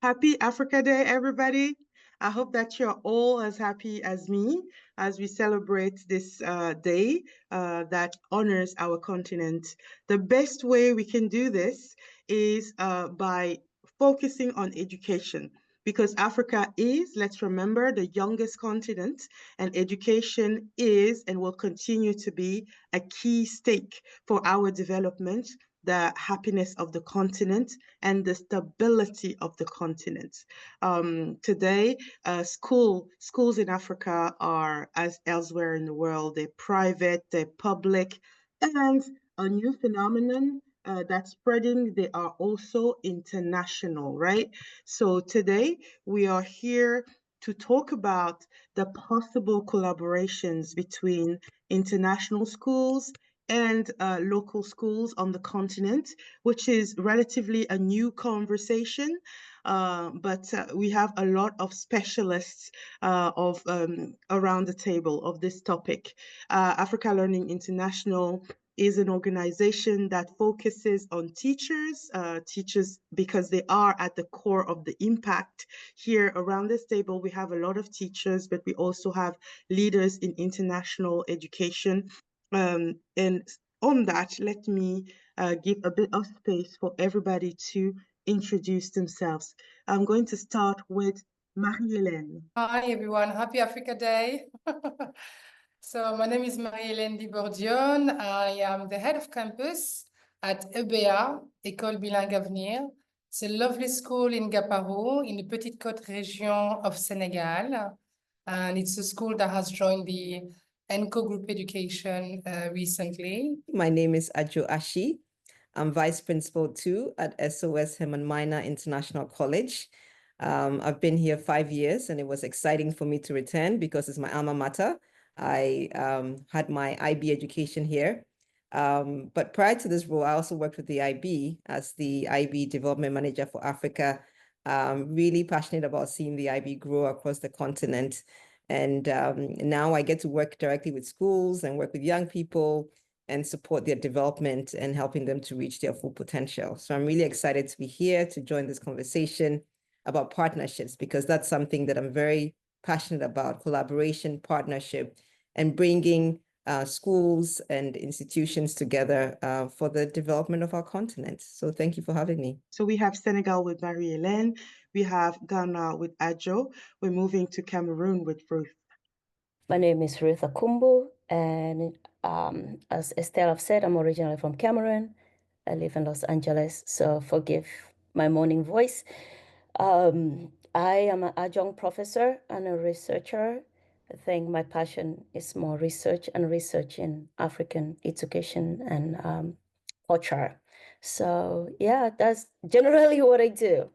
Happy Africa Day, everybody. I hope that you're all as happy as me as we celebrate this day that honors our continent. The best way we can do this is by focusing on education. Because Africa is, let's remember, the youngest continent, and education is and will continue to be a key stake for our development, the happiness of the continent, and the stability of the continent. Today, schools in Africa are, as elsewhere in the world, they're private, they're public, and a new phenomenon that's spreading, they are also international, right? So today, we are here to talk about the possible collaborations between international schools and local schools on the continent, which is relatively a new conversation. But we have a lot of specialists around the table of this topic. Africa Learning International is an organization that focuses on teachers because they are at the core of the impact. Here around this table, we have a lot of teachers, but we also have leaders in international education. And on that, let me give a bit of space for everybody to introduce themselves. I'm going to start with Marie-Helene. Hi, everyone. Happy Africa Day. So my name is Marie-Helene Dione. I am the head of campus at EBA, École Bilingue Avenir. It's a lovely school in Gaparou, in the Petite Côte region of Senegal. And it's a school that has joined the ENCO Group Education recently. My name is Adzo Ashie. I'm Vice Principal 2 at SOS Herman Minor International College. I've been here 5 years, and it was exciting for me to return because it's my alma mater. I had my IB education here. But prior to this role, I also worked with the IB as the IB Development Manager for Africa. Really passionate about seeing the IB grow across the continent. And now I get to work directly with schools and work with young people and support their development and helping them to reach their full potential. So I'm really excited to be here to join this conversation about partnerships, because that's something that I'm very passionate about: collaboration, partnership, and bringing schools and institutions together for the development of our continent. So thank you for having me. So we have Senegal with Marie-Helene, we have Ghana with Adzo, we're moving to Cameroon with Ruth. My name is Ruth Akumbu, and as Estelle said, I'm originally from Cameroon. I live in Los Angeles, so forgive my morning voice. I am an adjunct professor and a researcher. I think my passion is more research in African education and culture. So yeah, that's generally what I do.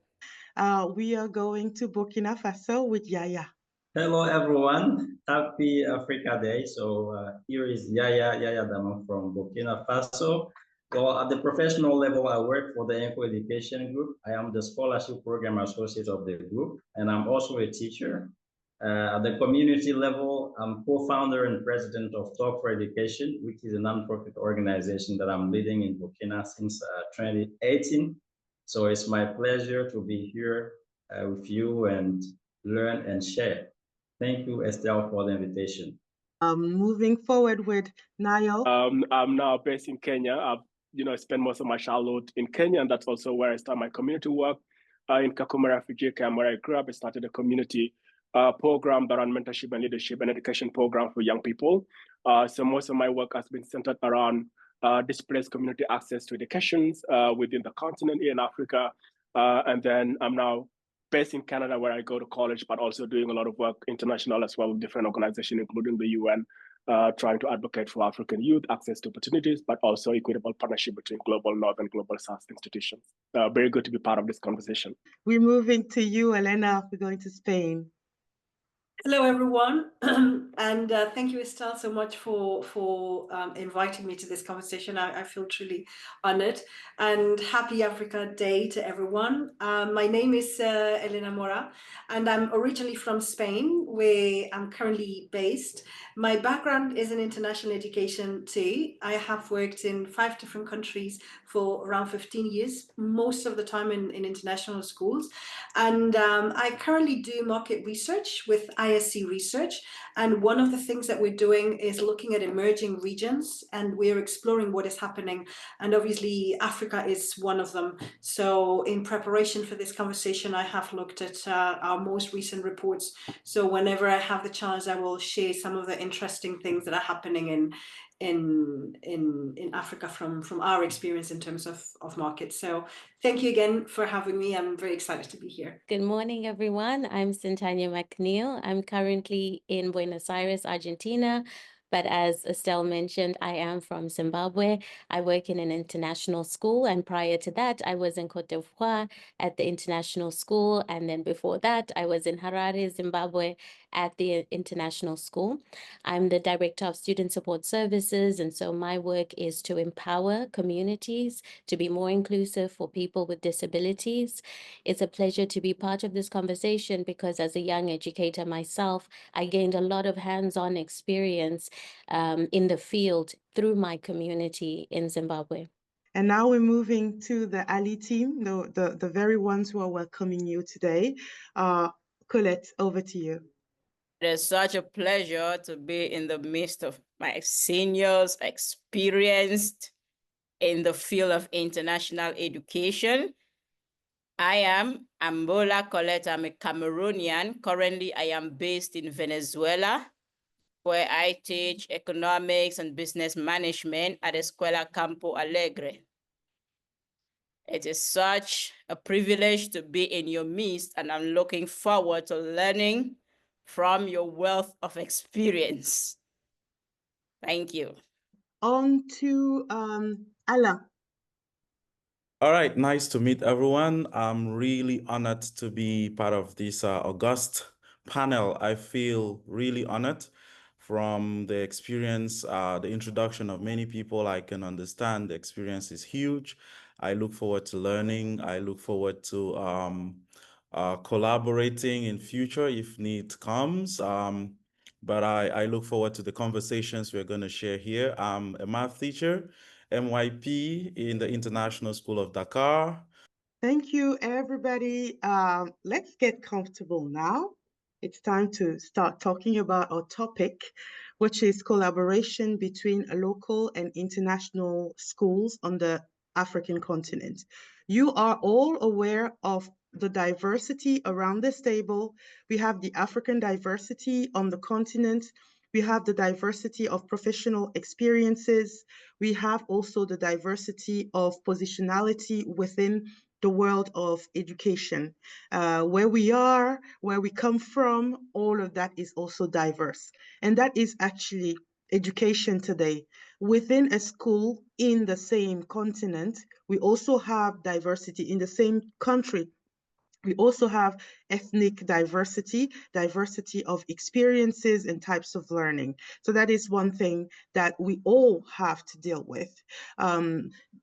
We are going to Burkina Faso with Yaya. Hello, everyone. Happy Africa Day. So here is Yaya Dama from Burkina Faso. So at the professional level, I work for the ENCO Education Group. I am the Scholarship Program Associate of the group, and I'm also a teacher. At the community level, I'm co-founder and president of Talk for Education, which is a nonprofit organization that I'm leading in Burkina since 2018. So it's my pleasure to be here with you and learn and share. Thank you, Estelle, for the invitation. Moving forward with Nhial. I'm now based in Kenya. I've spent most of my childhood in Kenya, and that's also where I started my community work in Kakuma refugee camp, where I grew up. I started a community program around mentorship and leadership and education program for young people. So most of my work has been centered around displaced community access to educations within the continent in Africa. And then I'm now based in Canada, where I go to college, but also doing a lot of work international as well with different organizations, including the UN, trying to advocate for African youth access to opportunities, but also equitable partnership between global North and global South institutions. Very good to be part of this conversation. We're moving to you, Elena. We're going to Spain. Hello, everyone, and thank you, Estelle, so much for inviting me to this conversation. I feel truly honored, and happy Africa Day to everyone. My name is Elena Mora, and I'm originally from Spain, where I'm currently based. My background is in international education too. I have worked in 5 different countries for around 15 years, most of the time in international schools. And I currently do market research with ISC Research. And one of the things that we're doing is looking at emerging regions, and we're exploring what is happening. And obviously, Africa is one of them. So in preparation for this conversation, I have looked at our most recent reports. So whenever I have the chance, I will share some of the interesting things that are happening in Africa from our experience in terms of markets. So thank you again for having me. I'm very excited to be here. Good morning, everyone. I'm Cintania McNeil. I'm currently in Buenos Aires, Argentina. But as Estelle mentioned, I am from Zimbabwe. I work in an international school. And prior to that, I was in Cote d'Ivoire at the international school. And then before that, I was in Harare, Zimbabwe at the international school. I'm the Director of Student Support Services. And so my work is to empower communities to be more inclusive for people with disabilities. It's a pleasure to be part of this conversation because as a young educator myself, I gained a lot of hands-on experience in the field through my community in Zimbabwe. And now we're moving to the Ali team, the very ones who are welcoming you today. Colette, over to you. It is such a pleasure to be in the midst of my seniors, experienced in the field of international education. I am Ambola Colette. I'm a Cameroonian. Currently, I am based in Venezuela, where I teach economics and business management at Escuela Campo Alegre. It is such a privilege to be in your midst, and I'm looking forward to learning from your wealth of experience. Thank you. On to Alain. All right, nice to meet everyone. I'm really honored to be part of this august panel. I feel really honored from the experience, the introduction of many people. I can understand the experience is huge. I look forward to learning. I look forward to collaborating in future if need comes. But I look forward to the conversations we're going to share here. I'm a math teacher, MYP in the International School of Dakar. Thank you, everybody. Let's get comfortable now. It's time to start talking about our topic, which is collaboration between local and international schools on the African continent. You are all aware of the diversity around this table. We have the African diversity on the continent. We have the diversity of professional experiences. We have also the diversity of positionality within the world of education. Where we are, where we come from, all of that is also diverse. And that is actually education today. Within a school in the same continent, we also have diversity. In the same country, we also have ethnic diversity, diversity of experiences and types of learning. So that is one thing that we all have to deal with.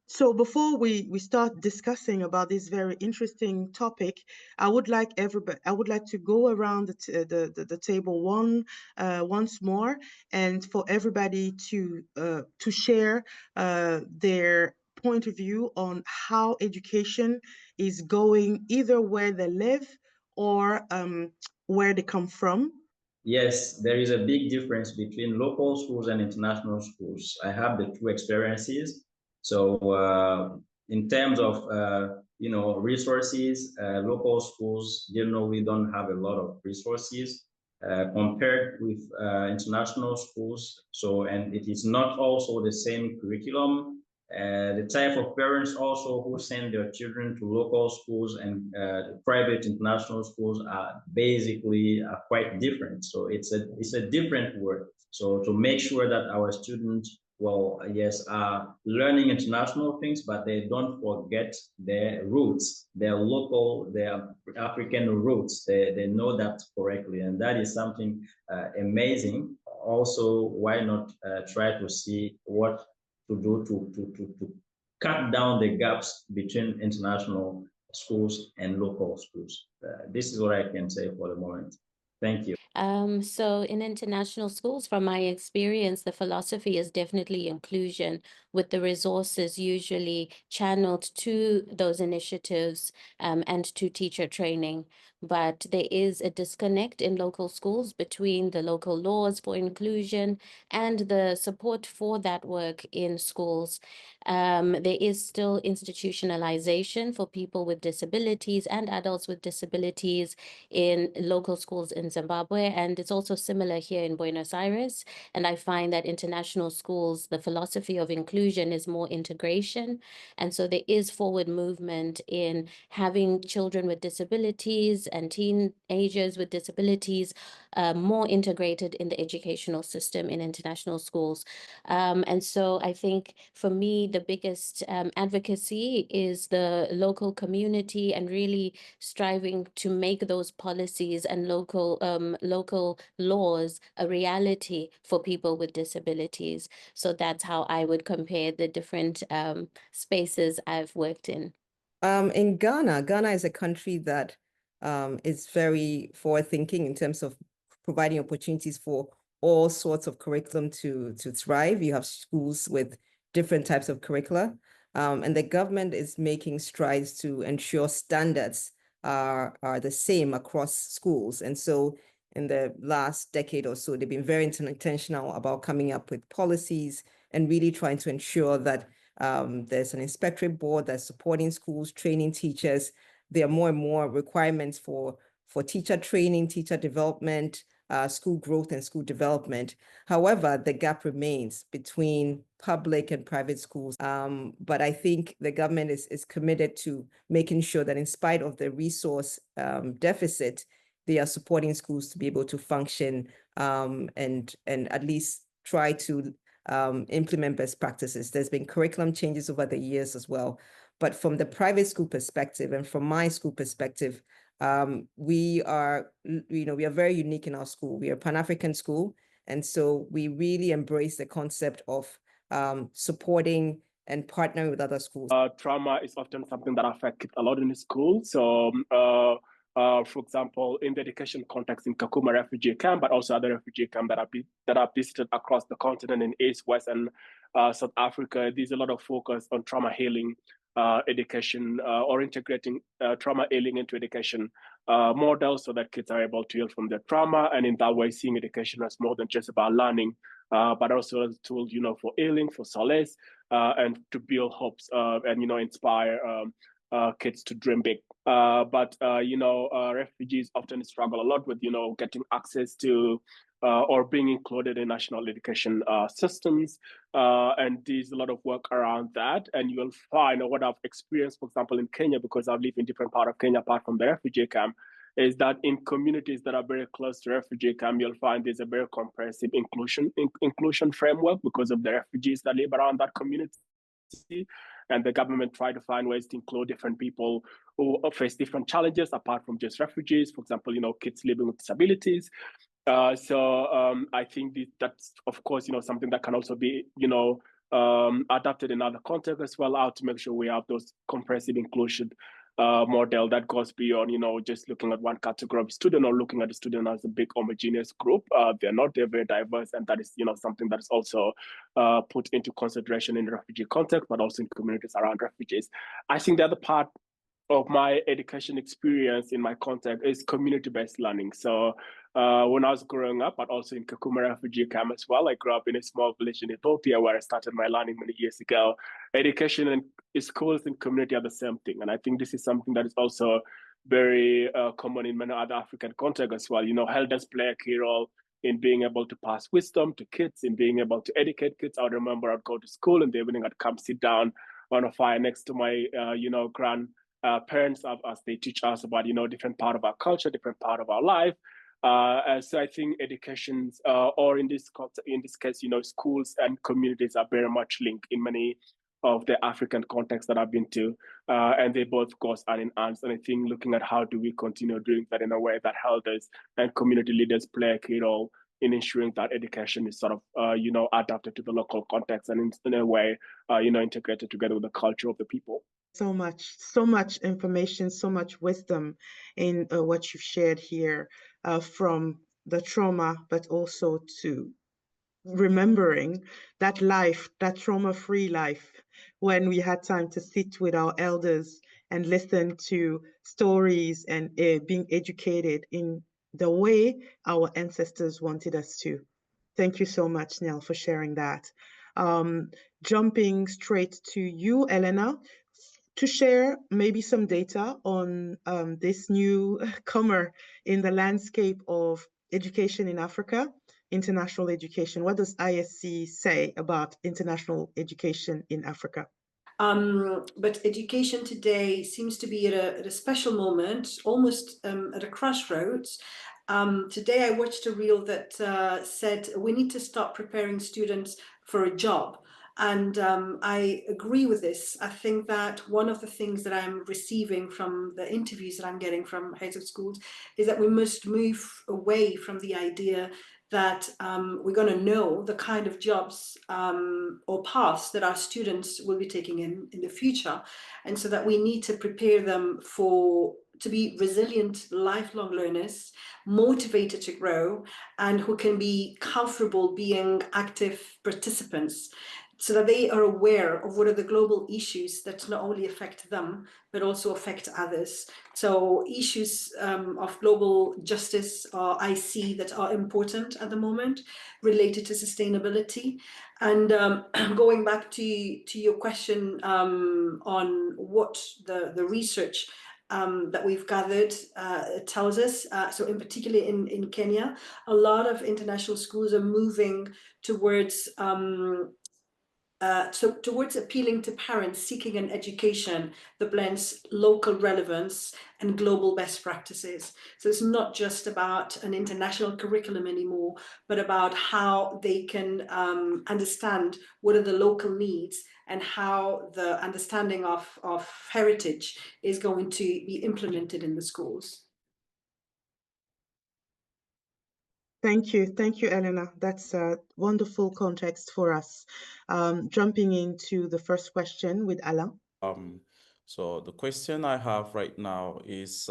So before we start discussing about this very interesting topic, I would like to go around the table once more, and for everybody to share their point of view on how education is going either where they live or where they come from. Yes, there is a big difference between local schools and international schools. I have the two experiences. So in terms of resources, local schools, we don't have a lot of resources compared with international schools. So, and it is not also the same curriculum. The type of parents also who send their children to local schools and private international schools are basically quite different. So it's a different work. So to make sure that our students well, yes, are learning international things, but they don't forget their roots, their local, their African roots. They know that correctly, and that is something amazing. Also, why not try to see what to do to cut down the gaps between international schools and local schools. This is what I can say for the moment. Thank you. So in international schools, from my experience, the philosophy is definitely inclusion, with the resources usually channeled to those initiatives and to teacher training. But there is a disconnect in local schools between the local laws for inclusion and the support for that work in schools. There is still institutionalization for people with disabilities and adults with disabilities in local schools in Zimbabwe, and it's also similar here in Buenos Aires. And I find that international schools, the philosophy of inclusion is more integration. And so there is forward movement in having children with disabilities and teenagers with disabilities more integrated in the educational system in international schools. And so I think for me, the biggest advocacy is the local community and really striving to make those policies and local laws a reality for people with disabilities. So that's how I would compare the different spaces I've worked in. In Ghana is a country that is very forward-thinking in terms of providing opportunities for all sorts of curriculum to thrive. You have schools with different types of curricula, and the government is making strides to ensure standards are the same across schools. And so in the last decade or so, they've been very intentional about coming up with policies and really trying to ensure that there's an inspectorate board that's supporting schools, training teachers. There are more and more requirements for teacher training, teacher development, school growth and school development. However, the gap remains between public and private schools. But I think the government is committed to making sure that in spite of the resource deficit, they are supporting schools to be able to function and at least try to implement best practices. There's been curriculum changes over the years as well. But from the private school perspective and from my school perspective, we are very unique in our school. We are a Pan-African school. And so we really embrace the concept of supporting and partnering with other schools. Trauma is often something that affects a lot in the school. So for example, in the education context in Kakuma refugee camp, but also other refugee camps that are visited across the continent in East, West, and South Africa, there's a lot of focus on trauma healing education or integrating trauma healing into education models so that kids are able to heal from their trauma. And in that way, seeing education as more than just about learning, but also as a tool, for healing, for solace, and to build hopes and, inspire kids to dream big. But refugees often struggle a lot with, getting access to or being included in national education systems. And there's a lot of work around that. And you'll find, or what I've experienced, for example, in Kenya, because I've lived in different parts of Kenya apart from the refugee camp, is that in communities that are very close to refugee camp, you'll find there's a very comprehensive inclusion framework because of the refugees that live around that community. And the government try to find ways to include different people who face different challenges apart from just refugees. For example, kids living with disabilities. So I think that's, of course, something that can also be, adapted in other contexts as well, how to make sure we have those comprehensive inclusion model that goes beyond, just looking at one category of student or looking at the student as a big homogeneous group. They're very diverse, and that is, something that is also put into consideration in the refugee context, but also in communities around refugees. I think the other part of my education experience in my context is community-based learning. So when I was growing up, but also in Kakuma refugee camp as well, I grew up in a small village in Ethiopia where I started my learning many years ago. Education and schools and community are the same thing. And I think this is something that is also very common in many other African contexts as well. Elders play a key role in being able to pass wisdom to kids, in being able to educate kids. I remember I'd go to school in the evening, I'd come sit down on a fire next to my, parents as they teach us about, different part of our culture, different part of our life. So I think educations, or in this case, schools and communities are very much linked in many of the African contexts that I've been to, and they both goes hand in hand. And I think looking at how do we continue doing that in a way that elders and community leaders play a key role in ensuring that education is sort of, adapted to the local context and in a way, integrated together with the culture of the people. So much information, so much wisdom in what you've shared here, from the trauma, but also to remembering that life, that trauma-free life, when we had time to sit with our elders and listen to stories and being educated in the way our ancestors wanted us to. Thank you so much, Nhial, for sharing that. Jumping straight to you, Elena, to share maybe some data on this new comer in the landscape of education in Africa, international education. What does ISC say about international education in Africa? But education today seems to be at a special moment, almost at a crossroads. Today I watched a reel that said we need to start preparing students for a job. And I agree with this. I think that one of the things that I'm receiving from the interviews that I'm getting from heads of schools is that we must move away from the idea that we're going to know the kind of jobs or paths that our students will be taking in the future. And so that we need to prepare them to be resilient, lifelong learners, motivated to grow, and who can be comfortable being active participants, so that they are aware of what are the global issues that not only affect them, but also affect others. So issues of global justice I see that are important at the moment related to sustainability. And going back to your question on what the research that we've gathered tells us. So in particular in Kenya, a lot of international schools are moving towards towards appealing to parents seeking an education that blends local relevance and global best practices. So it's not just about an international curriculum anymore, but about how they can understand what are the local needs and how the understanding of heritage is going to be implemented in the schools. Thank you, Elena. That's a wonderful context for us. Jumping into the first question with Alain. So the question I have right now is,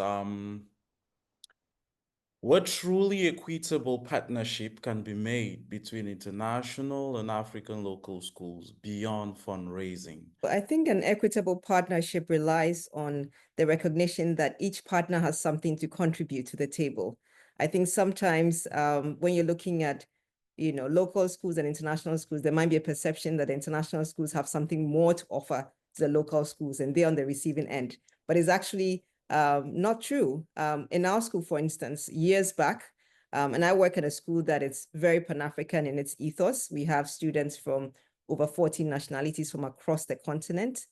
what truly equitable partnership can be made between international and African local schools beyond fundraising? I think an equitable partnership relies on the recognition that each partner has something to contribute to the table. I think sometimes when you're looking at, local schools and international schools, there might be a perception that international schools have something more to offer to the local schools and they're on the receiving end. But it's actually not true. In our school, for instance, years back, and I work at a school that is very Pan-African in its ethos. We have students from over 14 nationalities from across the continent.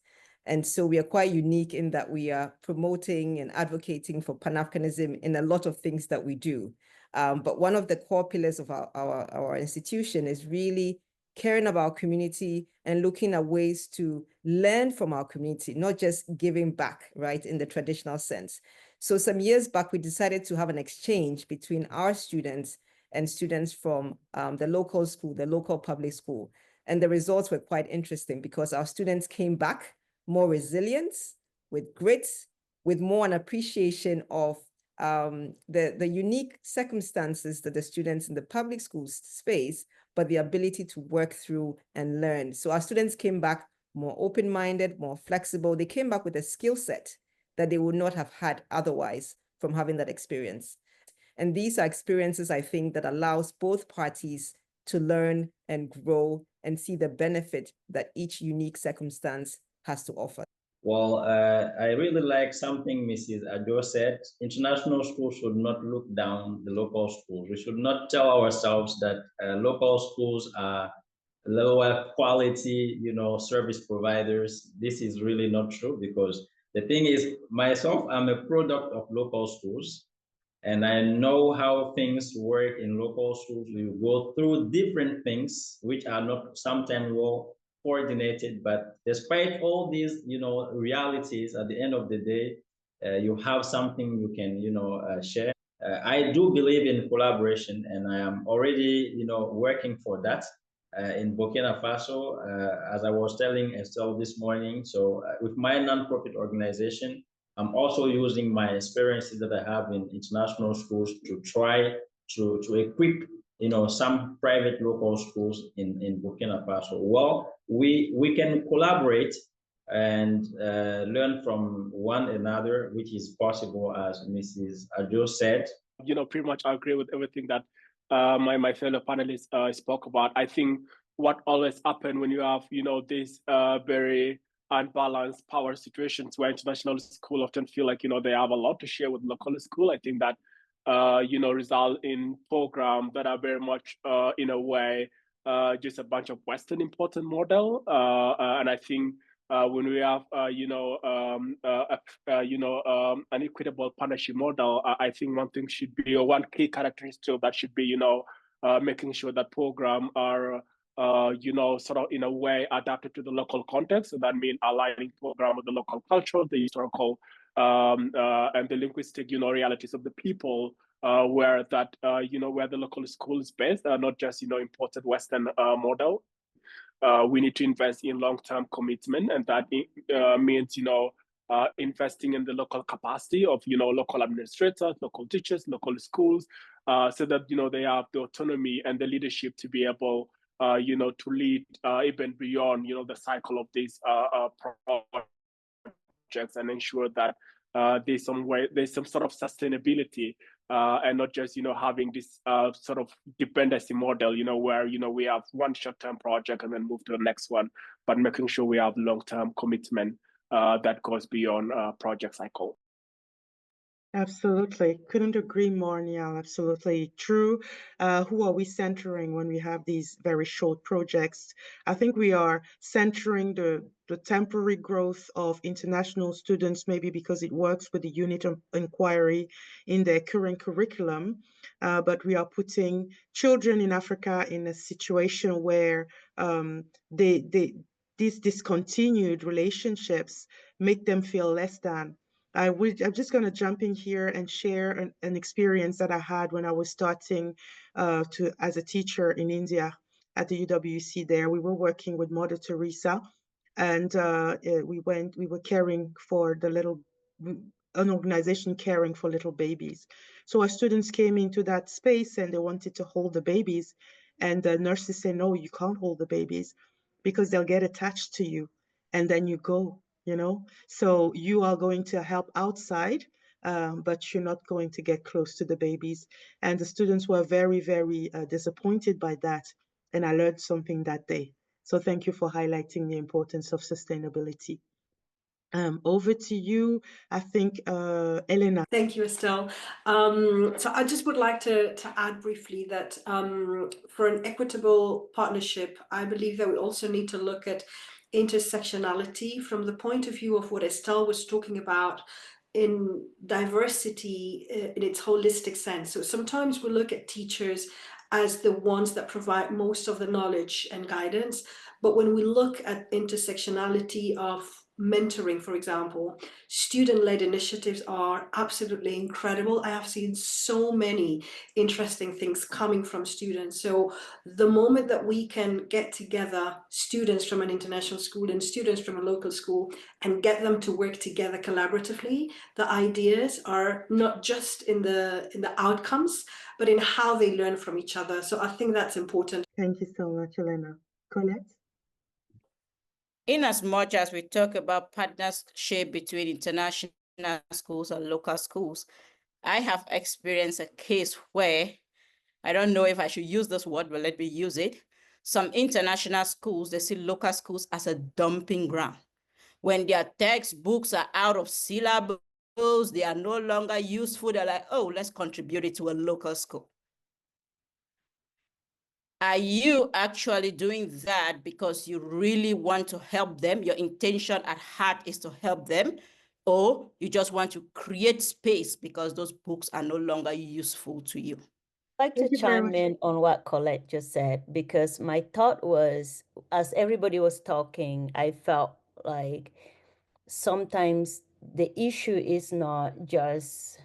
And so we are quite unique in that we are promoting and advocating for Pan-Africanism in a lot of things that we do. But one of the core pillars of our institution is really caring about our community and looking at ways to learn from our community, not just giving back, right, in the traditional sense. So some years back, we decided to have an exchange between our students and students from the local school, the local public school. And the results were quite interesting because our students came back more resilient, with grit, with more an appreciation of the unique circumstances that the students in the public schools face, but the ability to work through and learn. So our students came back more open-minded, more flexible. They came back with a skill set that they would not have had otherwise from having that experience. And these are experiences, I think, that allows both parties to learn and grow and see the benefit that each unique circumstance has to offer. Well, I really like something Mrs. Adzo said. International schools should not look down the local schools. We should not tell ourselves that local schools are lower quality, service providers. This is really not true, because the thing is, myself, I'm a product of local schools. And I know how things work in local schools. We go through different things which are not sometimes well coordinated, but despite all these, realities, at the end of the day, you have something you can, share. I do believe in collaboration, and I am already, working for that in Burkina Faso, as I was telling Estelle this morning. So with my nonprofit organization, I'm also using my experiences that I have in international schools to try to equip, some private local schools in Burkina Faso. Well, we can collaborate and learn from one another, which is possible, as Mrs. Adzo said. Pretty much I agree with everything that my fellow panelists spoke about. I think what always happens when you have, these very unbalanced power situations where international school often feel like, they have a lot to share with local school. I think that, result in programs that are very much, in a way, just a bunch of Western important model. And I think when we have, an equitable partnership model, I think one thing should be, or one key characteristic that should be, making sure that programs are, sort of in a way adapted to the local context. So that means aligning program with the local culture, the historical, and the linguistic, realities of the people, where that, where the local school is based, not just, imported Western model. We need to invest in long-term commitment, and that means, investing in the local capacity of, local administrators, local teachers, local schools, so that, they have the autonomy and the leadership to be able, to lead even beyond, the cycle of these projects, and ensure that there's some sort of sustainability, and not just, having this sort of dependency model, where, we have one short-term project and then move to the next one, but making sure we have long-term commitment that goes beyond project cycle. Absolutely. Couldn't agree more, Nhial. Absolutely true. Who are we centering when we have these very short projects? I think we are centering the temporary growth of international students, maybe because it works with the unit of inquiry in their current curriculum. But we are putting children in Africa in a situation where these discontinued relationships make them feel less than. I'm just going to jump in here and share an experience that I had when I was starting as a teacher in India at the UWC there. We were working with Mother Teresa, and we were caring for an organization caring for little babies. So our students came into that space and they wanted to hold the babies, and the nurses said, no, you can't hold the babies because they'll get attached to you, and then you go. So you are going to help outside, but you're not going to get close to the babies. And the students were very, very disappointed by that. And I learned something that day. So thank you for highlighting the importance of sustainability. Over to you, I think, Elena. Thank you, Estelle. So I just would like to add briefly that for an equitable partnership, I believe that we also need to look at intersectionality from the point of view of what Estelle was talking about in diversity in its holistic sense. So sometimes we look at teachers as the ones that provide most of the knowledge and guidance, but when we look at intersectionality of mentoring, for example, student-led initiatives are absolutely incredible. I have seen so many interesting things coming from students. So the moment that we can get together students from an international school and students from a local school and get them to work together collaboratively, the ideas are not just in the outcomes, but in how they learn from each other. So I think that's important. Thank you so much, Elena. Colette? In as much as we talk about partnership between international schools and local schools, I have experienced a case where, I don't know if I should use this word, but let me use it. Some international schools, they see local schools as a dumping ground. When their textbooks are out of syllabus, they are no longer useful, they're like, oh, let's contribute it to a local school. Are you actually doing that because you really want to help them? Your intention at heart is to help them, or you just want to create space because those books are no longer useful to you? I'd like to Thank you very chime much. in on what Colette just said, because my thought was, as everybody was talking, I felt like sometimes the issue is not just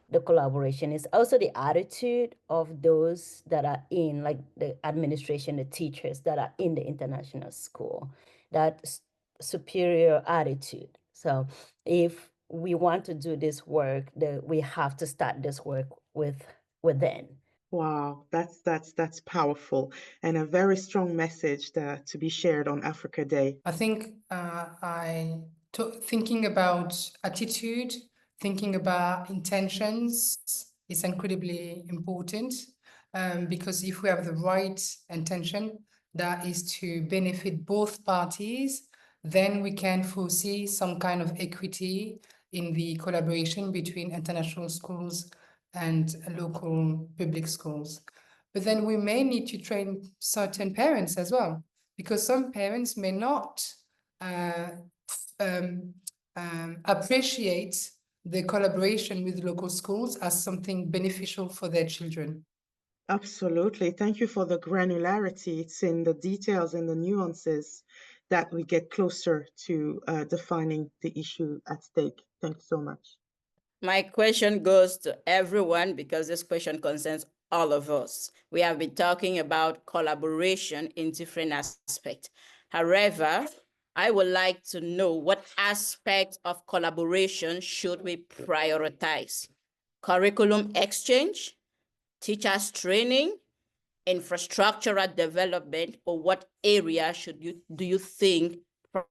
the collaboration, it's also the attitude of those that are in, like the administration, the teachers that are in the international school, that superior attitude. So if we want to do this work, we have to start this work within. Wow, that's powerful and a very strong message to be shared on Africa Day. I think thinking about attitude, thinking about intentions is incredibly important, because if we have the right intention, that is to benefit both parties, then we can foresee some kind of equity in the collaboration between international schools and local public schools. But then we may need to train certain parents as well, because some parents may not appreciate the collaboration with local schools as something beneficial for their children. Absolutely. Thank you for the granularity. It's in the details and the nuances that we get closer to defining the issue at stake. Thank you so much. My question goes to everyone because this question concerns all of us. We have been talking about collaboration in different aspects. However, I would like to know what aspect of collaboration should we prioritize? Curriculum exchange, teachers training, infrastructural development, or what area do you think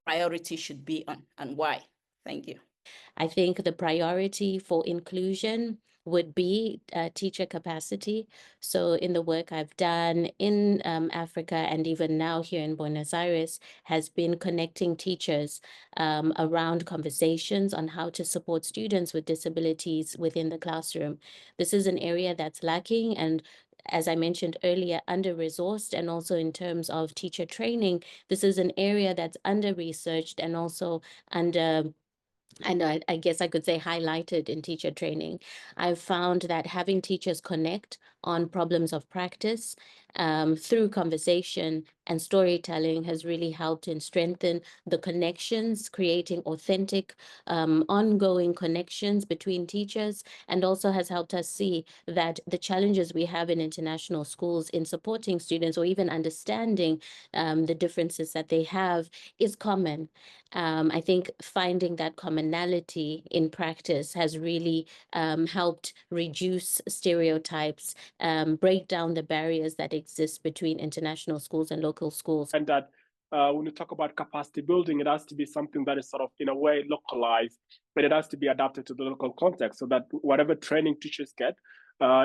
priority should be on and why? Thank you. I think the priority for inclusion would be teacher capacity. So in the work I've done in Africa and even now here in Buenos Aires has been connecting teachers around conversations on how to support students with disabilities within the classroom. This is an area that's lacking, and as I mentioned earlier, under-resourced, and also in terms of teacher training, this is an area that's under-researched and also I guess I could say highlighted in teacher training. I've found that having teachers connect on problems of practice through conversation and storytelling has really helped and strengthen the connections, creating authentic, ongoing connections between teachers, and also has helped us see that the challenges we have in international schools in supporting students or even understanding the differences that they have is common. I think finding that commonality in practice has really helped reduce stereotypes, break down the barriers that exist between international schools and local schools. And that when you talk about capacity building, it has to be something that is sort of in a way localized, but it has to be adapted to the local context so that whatever training teachers get,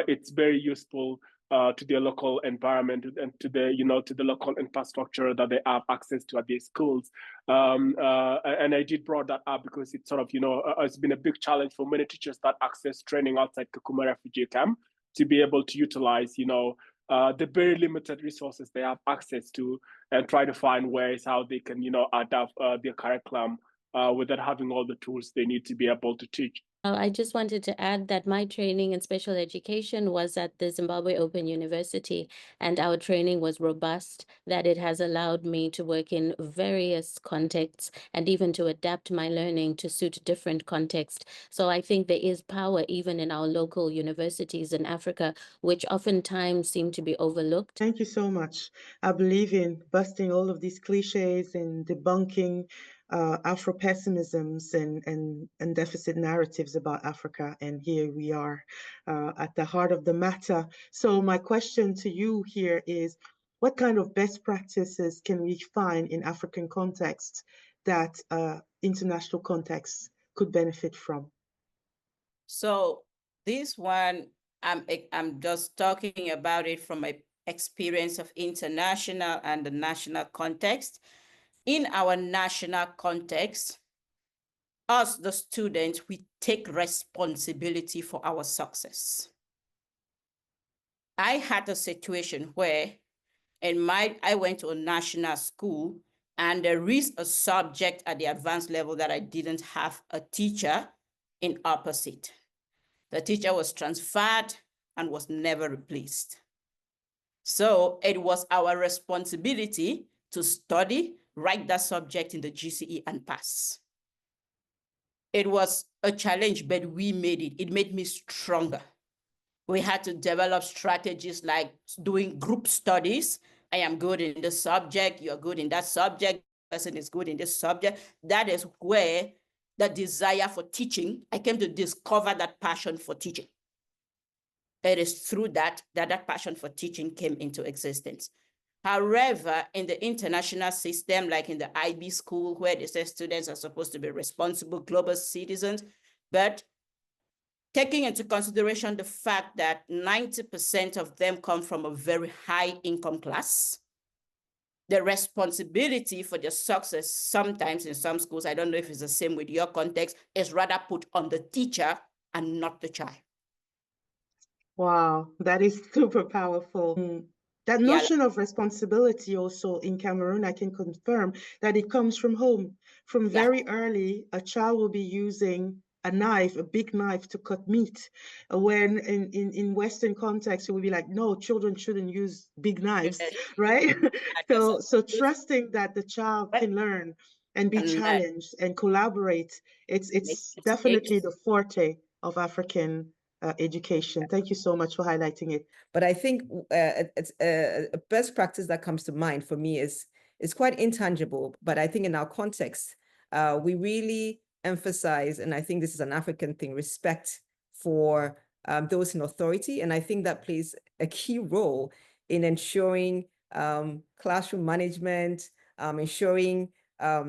it's very useful to their local environment and to the local infrastructure that they have access to at their schools. And I did brought that up because it's sort of, it's been a big challenge for many teachers that access training outside Kakuma refugee camp to be able to utilize, the very limited resources they have access to and try to find ways how they can, adapt their curriculum without having all the tools they need to be able to teach. I just wanted to add that my training in special education was at the Zimbabwe Open University, and our training was robust, that it has allowed me to work in various contexts and even to adapt my learning to suit different contexts. So I think there is power even in our local universities in Africa, which oftentimes seem to be overlooked. Thank you so much. I believe in busting all of these cliches and debunking Afro-pessimisms and deficit narratives about Africa. And here we are at the heart of the matter. So my question to you here is, what kind of best practices can we find in African contexts that international contexts could benefit from? So this one, I'm just talking about it from my experience of international and the national context. In our national context, us, the students, we take responsibility for our success. I had a situation where I went to a national school And there is a subject at the advanced level that I didn't have a teacher in opposite. The teacher was transferred and was never replaced. So it was our responsibility to study, write that subject in the GCE and pass. It was a challenge, but we made it. It made me stronger. We had to develop strategies like doing group studies. I am good in this subject, you're good in that subject, person is good in this subject. That is where the desire for teaching, I came to discover that passion for teaching. It is through that that passion for teaching came into existence. However, in the international system, like in the IB school, where they say students are supposed to be responsible global citizens, but taking into consideration the fact that 90% of them come from a very high income class, the responsibility for their success sometimes in some schools, I don't know if it's the same with your context, is rather put on the teacher and not the child. Wow, that is super powerful. That Yeah. notion of responsibility also in Cameroon, I can confirm that it comes from home. From very early, a child will be using a knife, a big knife to cut meat. When in Western context, it would be like, no, children shouldn't use big knives, right? So trusting that the child can learn and be challenged and collaborate, it's definitely the forte of African education. Thank you so much for highlighting it. But I think it's a best practice that comes to mind for me is quite intangible. But I think in our context, we really emphasize, and I think this is an African thing, respect for those in authority. And I think that plays a key role in ensuring classroom management, ensuring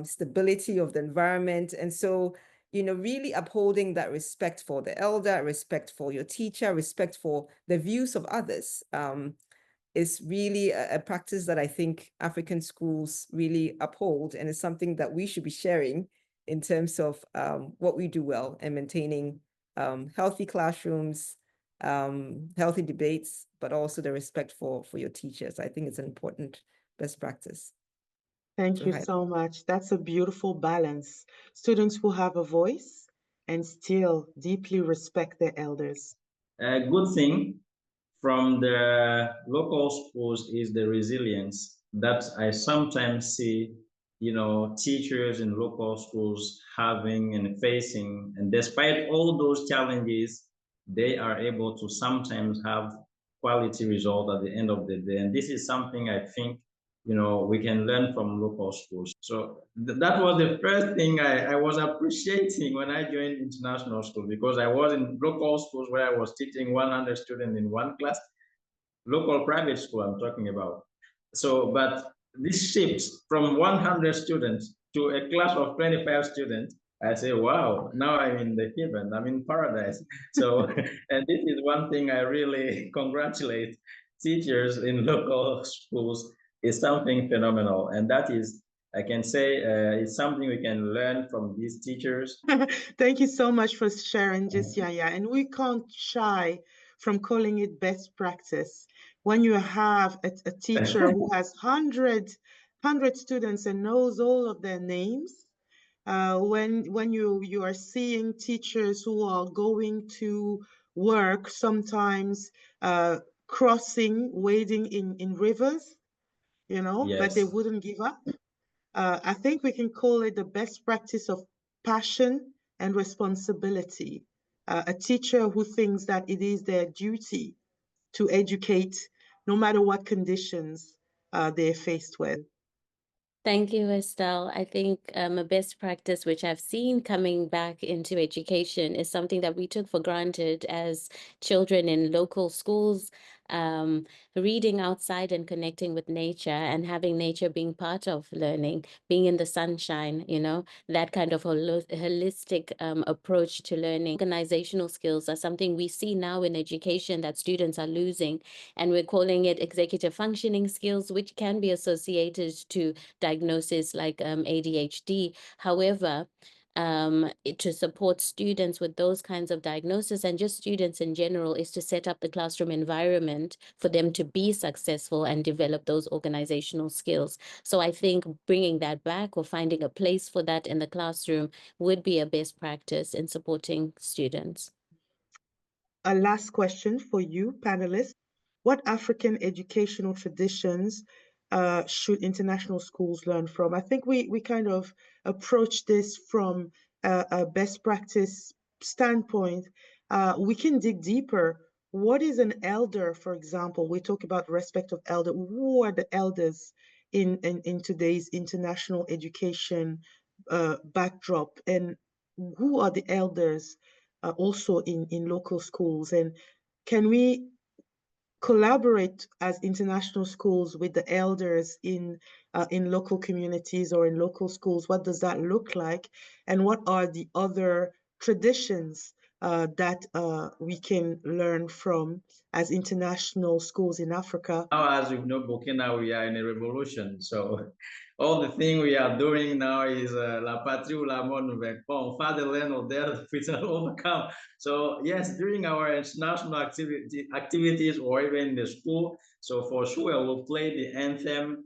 stability of the environment. And so, you know, really upholding that respect for the elder, respect for your teacher, respect for the views of others is really a practice that I think African schools really uphold, and is something that we should be sharing in terms of what we do well and maintaining healthy classrooms, healthy debates, but also the respect for your teachers. I think it's an important best practice. Thank you so much. That's a beautiful balance. Students who have a voice and still deeply respect their elders. A good thing from the local schools is the resilience that I sometimes see, you know, teachers in local schools having and facing. And despite all those challenges, they are able to sometimes have quality result at the end of the day. And this is something I think, you know, we can learn from local schools. So that was the first thing I was appreciating when I joined international school, because I was in local schools where I was teaching 100 students in one class, local private school I'm talking about. So, but this shifts from 100 students to a class of 25 students. I say, wow, now I'm in the heaven, I'm in paradise. So, and this is one thing I really congratulate teachers in local schools. Is something phenomenal. And that is, I can say, it's something we can learn from these teachers. Thank you so much for sharing this, Yaya. And we can't shy from calling it best practice. When you have a teacher who has 100 students and knows all of their names, when you are seeing teachers who are going to work, sometimes wading in rivers, you know, but they wouldn't give up. I think we can call it the best practice of passion and responsibility. A teacher who thinks that it is their duty to educate no matter what conditions they're faced with. Thank you, Estelle. I think a best practice which I've seen coming back into education is something that we took for granted as children in local schools, reading outside and connecting with nature, and having nature being part of learning, being in the sunshine, you know, that kind of holistic approach to learning. Organizational skills are something we see now in education that students are losing, and we're calling it executive functioning skills, which can be associated to diagnosis like ADHD. However, to support students with those kinds of diagnoses and just students in general is to set up the classroom environment for them to be successful and develop those organizational skills. So I think bringing that back or finding a place for that in the classroom would be a best practice in supporting students. A last question for you, panelists. What African educational traditions should international schools learn from? I think we kind of approach this from a best practice standpoint. We can dig deeper. What is an elder, for example? We talk about respect of elder. Who are the elders in today's international education backdrop? And who are the elders also in local schools? And can we collaborate as international schools with the elders in local communities or in local schools? What does that look like? And what are the other traditions that we can learn from as international schools in Africa? Now, as we know, Burkina, we are in a revolution. So all the thing we are doing now is la patrie ou la mort nous vaincront, fatherland or death, we will overcome. So yes, during our international activities or even in the school, so for sure we'll play the anthem,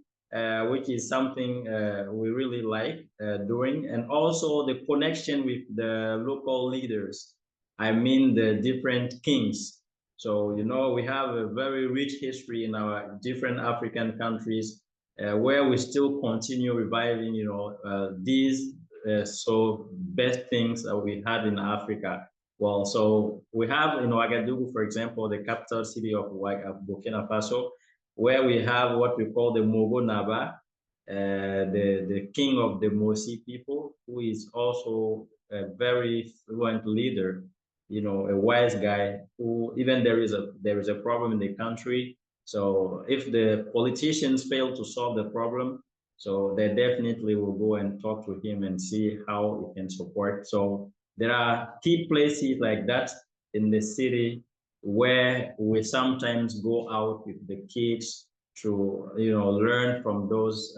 which is something we really like doing, and also the connection with the local leaders. I mean the different kings. So, you know, we have a very rich history in our different African countries where we still continue reviving, you know, these so best things that we had in Africa. Well, so we have in Ouagadougou, for example, the capital city of Burkina Faso, where we have what we call the Mogo Naba, the king of the Mosi people, who is also a very fluent leader, you know, a wise guy who, even there is a problem in the country. So if the politicians fail to solve the problem, so they definitely will go and talk to him and see how he can support. So there are key places like that in the city where we sometimes go out with the kids to, you know, learn from those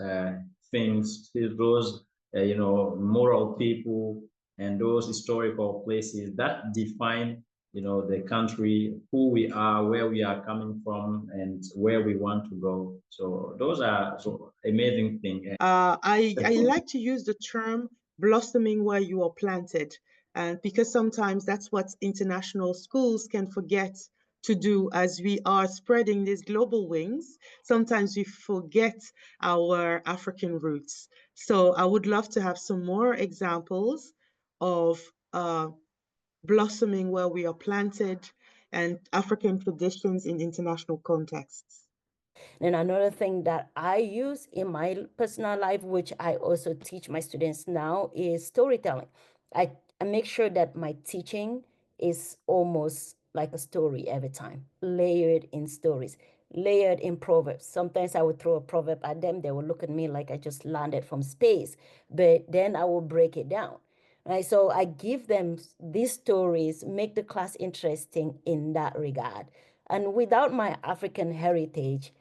things, those, you know, moral people and those historical places that define, you know, the country, who we are, where we are coming from, and where we want to go. So those are so amazing things. I like to use the term blossoming where you are planted, and because sometimes that's what international schools can forget to do as we are spreading these global wings. Sometimes we forget our African roots. So I would love to have some more examples of blossoming where we are planted and African traditions in international contexts. And another thing that I use in my personal life, which I also teach my students now, is storytelling. I make sure that my teaching is almost like a story every time, layered in stories, layered in proverbs. Sometimes I would throw a proverb at them. They will look at me like I just landed from space, but then I will break it down. Right? So I give them these stories, make the class interesting in that regard. And without my African heritage,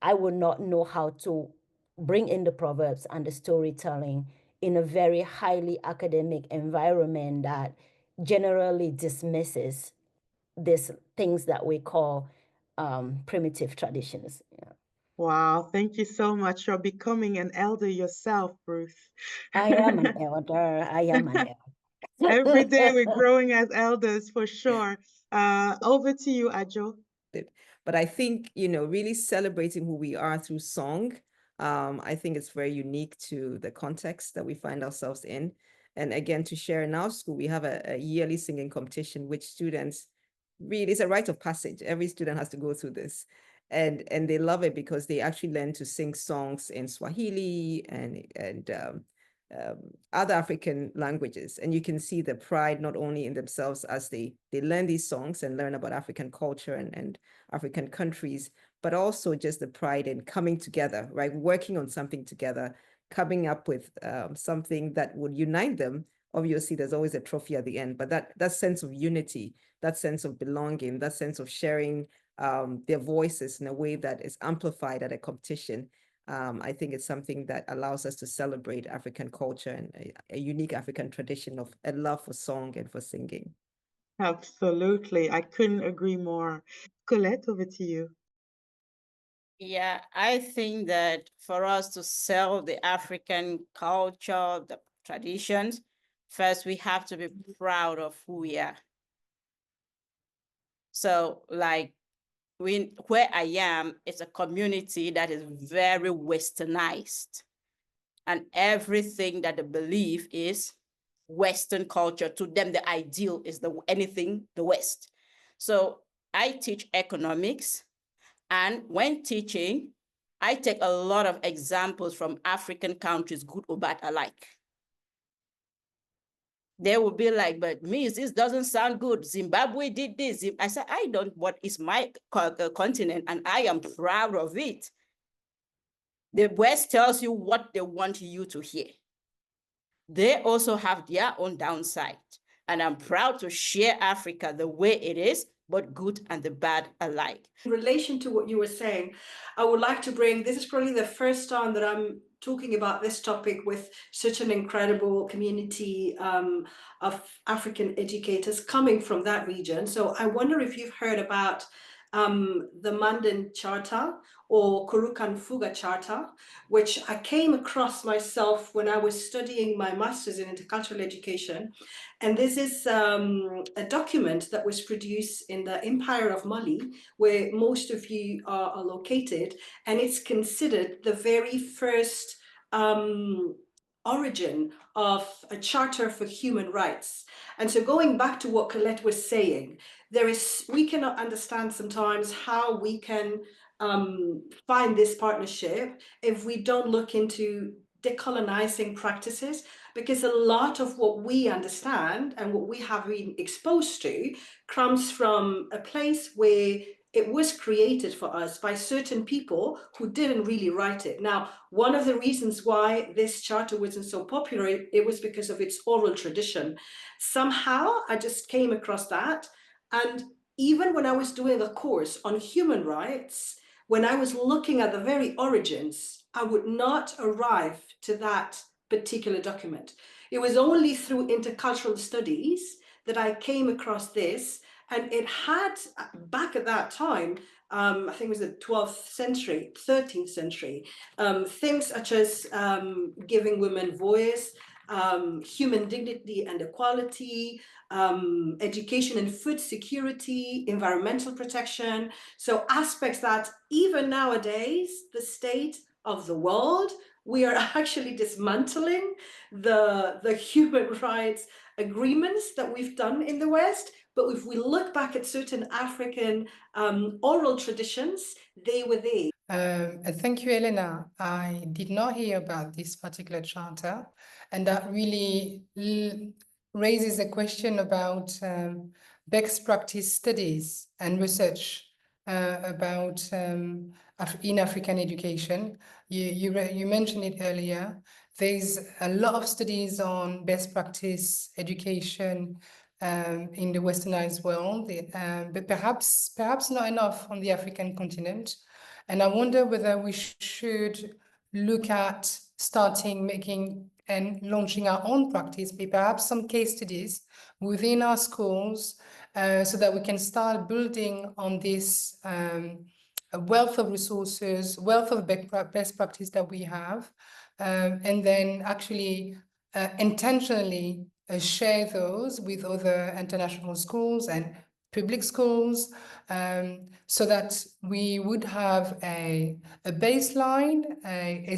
I would not know how to bring in the proverbs and the storytelling in a very highly academic environment that generally dismisses these things that we call primitive traditions. Yeah. Wow, thank you so much. You're becoming an elder yourself, Ruth. I am an elder. I am an elder. Every day we're growing as elders for sure. Over to you, Adzo. But I think, you know, really celebrating who we are through song, I think it's very unique to the context that we find ourselves in. And again, to share in our school, we have a yearly singing competition, which students really, it's a rite of passage. Every student has to go through this. And they love it because they actually learn to sing songs in Swahili and other African languages. And you can see the pride not only in themselves as they learn these songs and learn about African culture and African countries, but also just the pride in coming together, right? Working on something together, coming up with something that would unite them. Obviously, there's always a trophy at the end, but that sense of unity, that sense of belonging, that sense of sharing their voices in a way that is amplified at a competition, I think it's something that allows us to celebrate African culture and a unique African tradition of a love for song and for singing. Absolutely. I couldn't agree more. Colette, over to you. Yeah, I think that for us to sell the African culture, the traditions, first we have to be proud of who we are. So like where I am, it's a community that is very westernized. And everything that they believe is Western culture. To them, the ideal is anything the West. So I teach economics. And when teaching, I take a lot of examples from African countries, good or bad alike. They will be like, but Miss, this doesn't sound good. Zimbabwe did this. I said, I don't, what is my continent, and I am proud of it. The West tells you what they want you to hear. They also have their own downside. And I'm proud to share Africa the way it is, but good and the bad alike. In relation to what you were saying, I would like to bring, this is probably the first time that I'm talking about this topic with such an incredible community of African educators coming from that region. So I wonder if you've heard about the Mandan Charter or Kurukan Fuga Charter, which I came across myself when I was studying my master's in intercultural education. And this is a document that was produced in the Empire of Mali, where most of you are located, and it's considered the very first origin of a charter for human rights. And so going back to what Colette was saying, we cannot understand sometimes how we can find this partnership if we don't look into decolonizing practices, because a lot of what we understand and what we have been exposed to comes from a place where it was created for us by certain people who didn't really write it. Now, one of the reasons why this charter wasn't so popular, it was because of its oral tradition. Somehow I just came across that. And even when I was doing a course on human rights, when I was looking at the very origins, I would not arrive to that particular document. It was only through intercultural studies that I came across this, and it had, back at that time, I think it was the 12th century, 13th century, things such as giving women voice, human dignity and equality, education and food security, environmental protection. So aspects that even nowadays, the state of the world, we are actually dismantling the human rights agreements that we've done in the West. But if we look back at certain African oral traditions, they were there. Thank you, Elena. I did not hear about this particular charter, and that really raises a question about best practice studies and research about in African education. You mentioned it earlier. There's a lot of studies on best practice education in the westernized world, but perhaps not enough on the African continent. And I wonder whether we should look at starting making and launching our own practice, perhaps some case studies within our schools, so that we can start building on this a wealth of resources, wealth of best practice that we have, and then actually intentionally share those with other international schools and public schools, so that we would have a baseline, a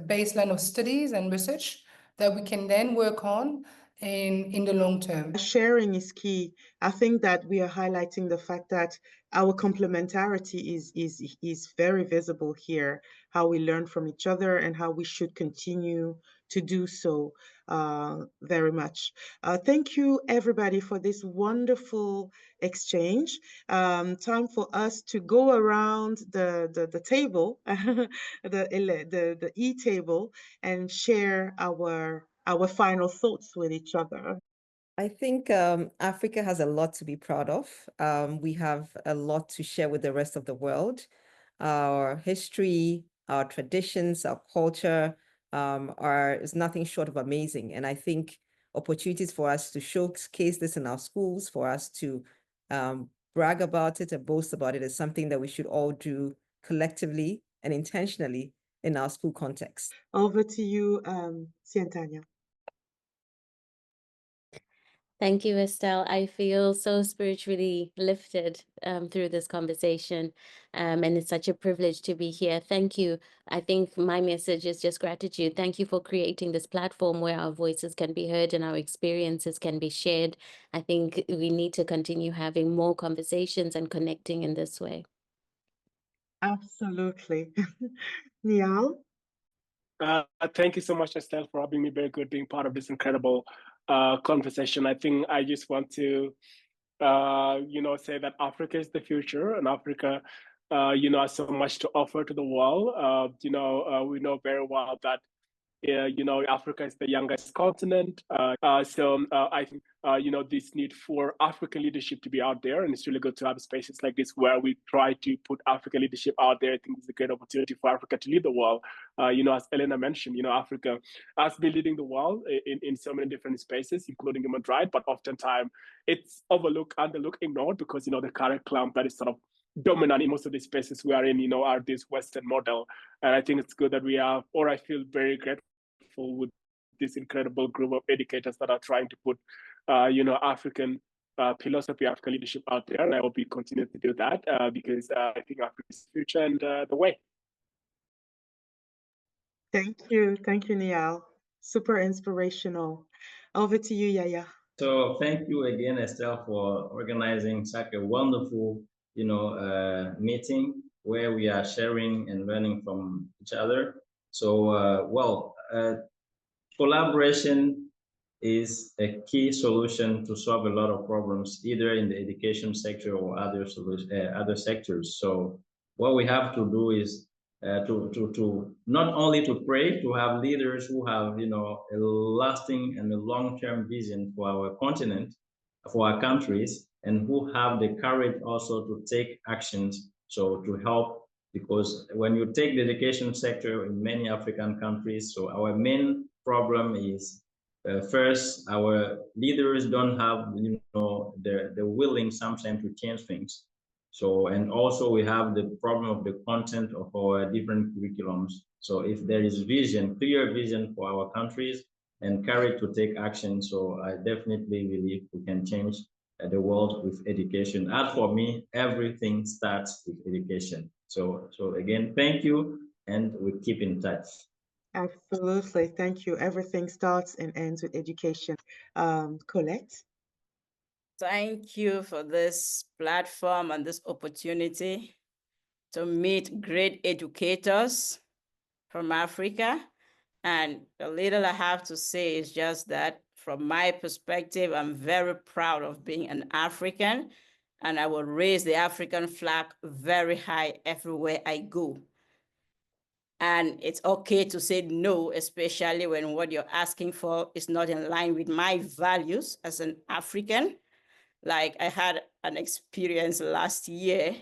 baseline of studies and research that we can then work on in the long term. Sharing is key. I think that we are highlighting the fact that our complementarity is very visible here, how we learn from each other and how we should continue to do so very much. Thank you, everybody, for this wonderful exchange. Time for us to go around the table, the E-table, and share our final thoughts with each other. I think Africa has a lot to be proud of. We have a lot to share with the rest of the world. Our history, our traditions, our culture is nothing short of amazing. And I think opportunities for us to showcase this in our schools, for us to brag about it and boast about it is something that we should all do collectively and intentionally in our school context. Over to you, Sientanya. Thank you, Estelle. I feel so spiritually lifted through this conversation, and it's such a privilege to be here. Thank you. I think my message is just gratitude. Thank you for creating this platform where our voices can be heard and our experiences can be shared. I think we need to continue having more conversations and connecting in this way. Absolutely. Nhial? Thank you so much, Estelle, for having me. Very good being part of this incredible conversation. I think I just want to, say that Africa is the future, and Africa, has so much to offer to the world. We know very well that Africa is the youngest continent. So I think, this need for African leadership to be out there. And it's really good to have spaces like this where we try to put African leadership out there. I think it's a great opportunity for Africa to lead the world. As Elena mentioned, Africa has been leading the world in so many different spaces, including human rights, but oftentimes it's overlooked, underlooked, ignored because, the curriculum that is sort of dominant in most of the spaces we are in, are this Western model. And I think it's good that we have, or I feel very grateful with this incredible group of educators that are trying to put, African philosophy, African leadership out there. And I hope we continue to do that because I think Africa is the future and the way. Thank you. Thank you, Nhial. Super inspirational. Over to you, Yaya. So thank you again, Estelle, for organizing such a wonderful, meeting where we are sharing and learning from each other. So, collaboration is a key solution to solve a lot of problems, either in the education sector or other sectors. So what we have to do is to not only to pray, to have leaders who have, a lasting and a long-term vision for our continent, for our countries, and who have the courage also to take actions, so to help, because when you take the education sector in many African countries, so our main problem is first, our leaders don't have, the willing sometimes to change things. So, and also we have the problem of the content of our different curriculums. So if there is vision, clear vision for our countries and courage to take action, so I definitely believe we can change the world with education. As for me, everything starts with education. So again, thank you, and we keep in touch. Absolutely. Thank you. Everything starts and ends with education. Colette? Thank you for this platform and this opportunity to meet great educators from Africa. And the little I have to say is just that from my perspective, I'm very proud of being an African, and I will raise the African flag very high everywhere I go. And it's okay to say no, especially when what you're asking for is not in line with my values as an African. Like I had an experience last year.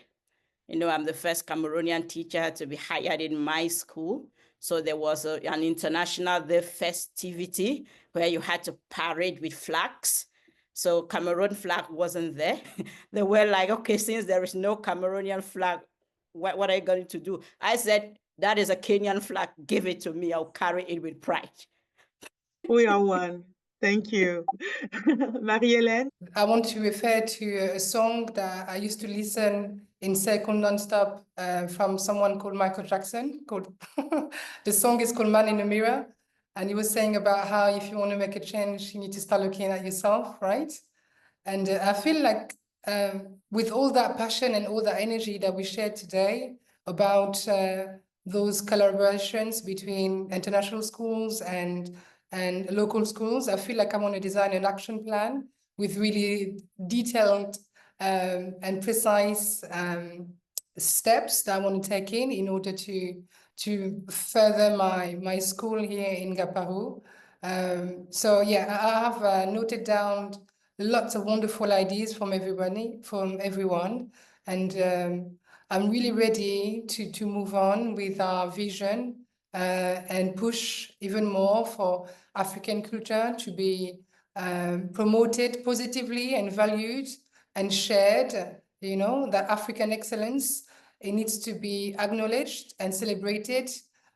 I'm the first Cameroonian teacher to be hired in my school. So there was an international festivity where you had to parade with flags. So Cameroon flag wasn't there. They were like, okay, since there is no Cameroonian flag, what are you going to do? I said, that is a Kenyan flag. Give it to me. I'll carry it with pride. We are one. Thank you. Marie-Helene? I want to refer to a song that I used to listen in second nonstop from someone called Michael Jackson. The song is called Man in the Mirror. And he was saying about how if you want to make a change, you need to start looking at yourself, right? And I feel like with all that passion and all that energy that we shared today about those collaborations between international schools and local schools, I feel like I want to design an action plan with really detailed and precise steps that I want to take in order to further my school here in Gaparu. So yeah, I have noted down lots of wonderful ideas from everyone. And I'm really ready to move on with our vision and push even more for African culture to be promoted positively and valued and shared. You know, that African excellence, it needs to be acknowledged and celebrated,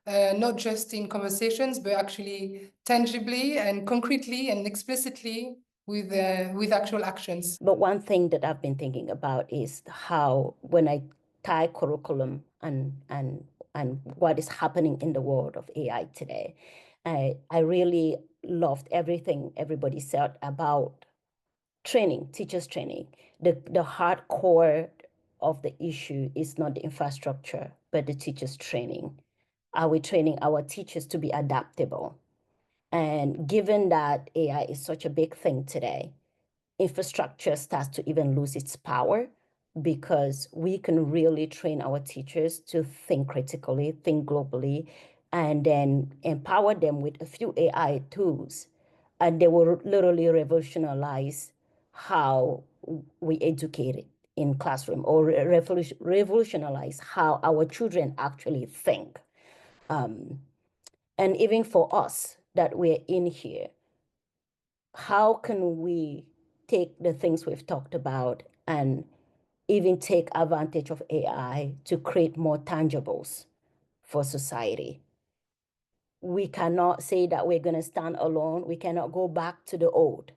not just in conversations, but actually tangibly and concretely and explicitly with actual actions. But one thing that I've been thinking about is how, when I tie curriculum and what is happening in the world of AI today, I really loved everything everybody said about training, teachers training. The hardcore of the issue is not the infrastructure, but the teachers training. Are we training our teachers to be adaptable? And given that AI is such a big thing today, infrastructure starts to even lose its power, because we can really train our teachers to think critically, think globally, and then empower them with a few AI tools. And they will literally revolutionize how we educate in classroom, or revolutionize how our children actually think. And even for us that we're in here, how can we take the things we've talked about and even take advantage of AI to create more tangibles for society? We cannot say that we're going to stand alone. We cannot go back to the old.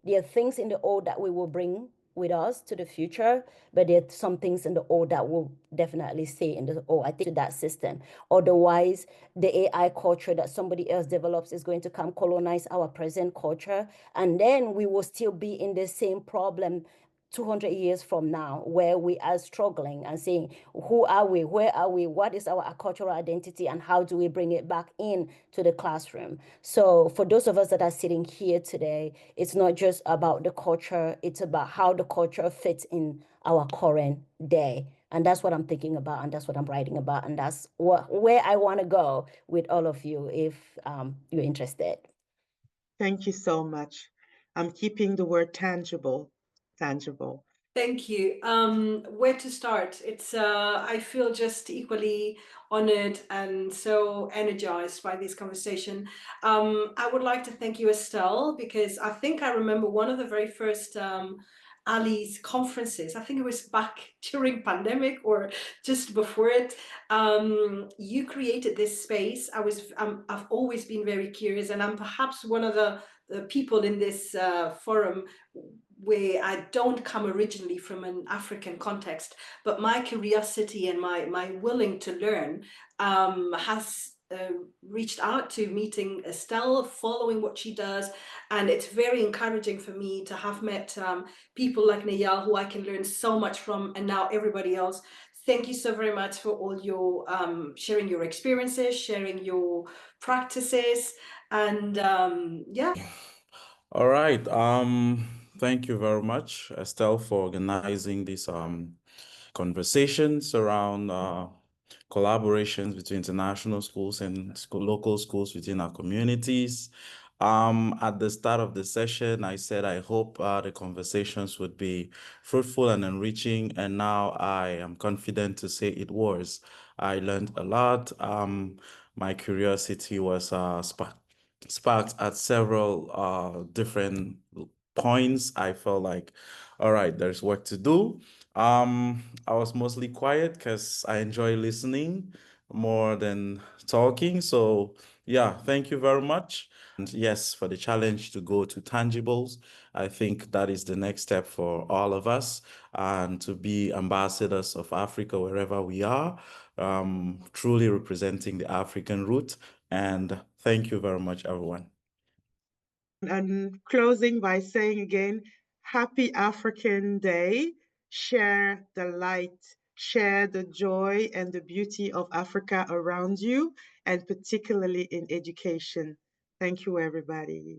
There are things in the old that we will bring with us to the future, but there are some things in the old that will definitely stay in the old. I think that system. Otherwise, the AI culture that somebody else develops is going to come colonize our present culture, and then we will still be in the same problem 200 years from now, where we are struggling and saying, who are we? Where are we? What is our cultural identity? And how do we bring it back in to the classroom? So for those of us that are sitting here today, it's not just about the culture, it's about how the culture fits in our current day. And that's what I'm thinking about, and that's what I'm writing about, and that's where I want to go with all of you if you're interested. Thank you so much. I'm keeping the word tangible. Thank you. Where to start? It's I feel just equally honored and so energized by this conversation. I would like to thank you, Estelle, because I think I remember one of the very first Ali's conferences. I think it was back during pandemic or just before it. You created this space. I've always been very curious, and I'm perhaps one of the people in this forum where I don't come originally from an African context, but my curiosity and my willing to learn has reached out to meeting Estelle, following what she does, and it's very encouraging for me to have met people like Nhial, who I can learn so much from, and now everybody else. Thank you so very much for all your sharing your experiences, sharing your practices, and yeah. All right. Thank you very much, Estelle, for organizing these conversations around collaborations between international schools and local schools within our communities. At the start of the session, I said I hope the conversations would be fruitful and enriching, and now I am confident to say it was. I learned a lot. My curiosity was sparked at several different points. I felt like, all right, there's work to do. I was mostly quiet because I enjoy listening more than talking. So yeah, thank you very much. And yes, for the challenge to go to tangibles, I think that is the next step for all of us, and to be ambassadors of Africa wherever we are, truly representing the African root. And thank you very much, everyone. And closing by saying again, Happy African Day. Share the light, share the joy and the beauty of Africa around you, and particularly in education. Thank you, everybody.